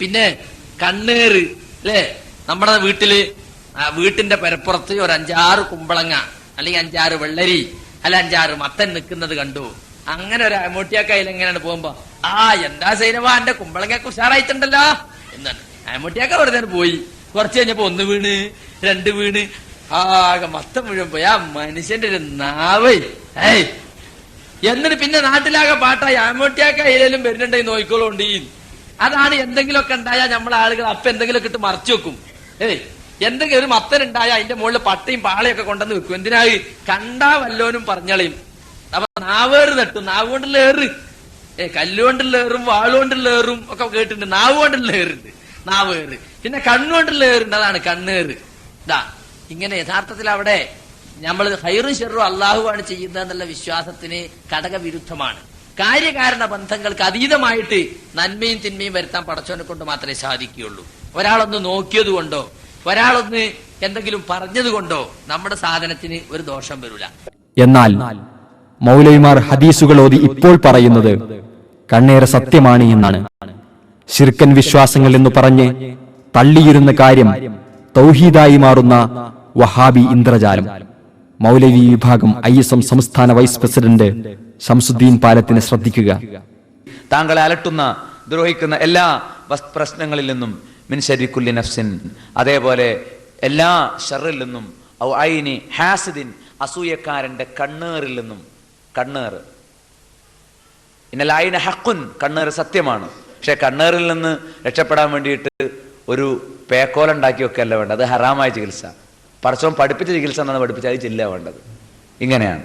പിന്നെ കണ്ണേറ് അല്ലേ, നമ്മുടെ വീട്ടിന്റെ പരപ്പുറത്ത് ഒരു 5-6 കുമ്പളങ്ങ അല്ലെങ്കിൽ 5-6 വെള്ളരി അല്ല 5-6 മത്തൻ നിൽക്കുന്നത് കണ്ടു. അങ്ങനെ ഒരു അമൂട്ടിയാക്കയിൽ എങ്ങനെയാണ് പോകുമ്പോ, എന്താ സൈനവ എന്റെ കുമ്പളങ്ങ ഉഷാറായിട്ടുണ്ടല്ലോ എന്നാണ്. അമൂട്ടിയാക്ക വെറുതെ പോയി. കുറച്ച് കഴിഞ്ഞപ്പോ 1 വീണ് 2 വീണ് ആകെ മത്തം മുഴുവൻ പോയി. ആ മനുഷ്യന്റെ ഒരു നാവ്. എന്നിട്ട് പിന്നെ നാട്ടിലാകെ പാട്ടായി അമൂട്ടിയാക്ക ഏതെങ്കിലും വരുന്നുണ്ടെങ്കിൽ നോയിക്കോളുണ്ട്. അതാണ് എന്തെങ്കിലുമൊക്കെ ഉണ്ടായാൽ നമ്മളെ ആളുകൾ അപ്പൊ എന്തെങ്കിലുമൊക്കെ ഇട്ട് മറച്ചു വെക്കും. എന്തെങ്കിലും ഒരു മത്തൻ ഉണ്ടായാൽ അതിന്റെ മുകളിൽ പട്ടയും പാളയൊക്കെ കൊണ്ടുവന്ന് വെക്കും. എന്തിനാ? കണ്ടാ വല്ലോനും പറഞ്ഞളയും. അപ്പൊ നാവേറ് തട്ടും. നാവ് കൊണ്ടുള്ള ഏറ്, കല്ലുകൊണ്ടുള്ള ഏറും വാളുകൊണ്ടുള്ള ഏറും ഒക്കെ കേട്ടിട്ടുണ്ട്. നാവ് കൊണ്ടുള്ള ഏറുണ്ട്, നാവേറ്. പിന്നെ കണ്ണുകൊണ്ടുള്ള ഏറുണ്ട്, അതാണ് കണ്ണേറ്. ഇങ്ങനെ യഥാർത്ഥത്തിൽ അവിടെ നമ്മൾ ഹൈറും ഷെറും അള്ളാഹുവാണ് ചെയ്യുന്നതെന്നുള്ള വിശ്വാസത്തിന് ഘടകവിരുദ്ധമാണ്. കാര്യകാരണ ബന്ധങ്ങൾക്ക് അതീതമായിട്ട് നന്മയും തിന്മയും വരുത്താൻ പടച്ചവനെ കൊണ്ട് മാത്രമേ സാധിക്കുകയുള്ളൂ. ഒരാളൊന്ന് നോക്കിയത് കൊണ്ടോ ഒരാളൊന്ന് എന്തെങ്കിലും പറഞ്ഞത് കൊണ്ടോ നമ്മുടെ സാധനത്തിന് ഒരു ദോഷം വരില്ല. എന്നാൽ മൗലവിമാർ ഹദീസുകൾ ഓതി ഇപ്പോൾ പറയുന്നത് കണ്ണേറെ സത്യമാണ് എന്നാണ്. ശിർക്കൻ വിശ്വാസങ്ങൾ എന്ന് പറഞ്ഞ് തള്ളിയിരുന്ന കാര്യം തൗഹീദായി മാറുന്ന വഹാബി ഇന്ദ്രജാലം. മൗലവി വിഭാഗം ISM സംസ്ഥാന വൈസ് പ്രസിഡന്റ് ശംസുദ്ദീൻ പാലത്തിനെ ശ്രദ്ധിക്കുക. താങ്കളെ അലട്ടുന്ന ദ്രോഹിക്കുന്ന എല്ലാ പ്രശ്നങ്ങളിൽ നിന്നും മിൻ ശർരി കുല്ലി നഫ്സിൻ, അതേപോലെ എല്ലാ ഷർറിൽ നിന്നും, ഔ ഐനി ഹാസിദിൻ, അസൂയക്കാരന്റെ കണ്ണേറിൽ നിന്നും. കണ്ണേറ് ഇന്നൽ ഐന ഹഖുൻ, കണ്ണേറ് സത്യമാണ്. പക്ഷെ കണ്ണേറിൽ നിന്ന് രക്ഷപ്പെടാൻ വേണ്ടിയിട്ട് ഒരു പേക്കോലുണ്ടാക്കി വെക്കല്ല വേണ്ടത്. അത് ഹറാമായ ചികിത്സ. പടച്ചോൻ പഠിപ്പിച്ച ചികിത്സ എന്നാണ് പഠിപ്പിച്ചത്. അത് ചില്ല വേണ്ടത്. ഇങ്ങനെയാണ്.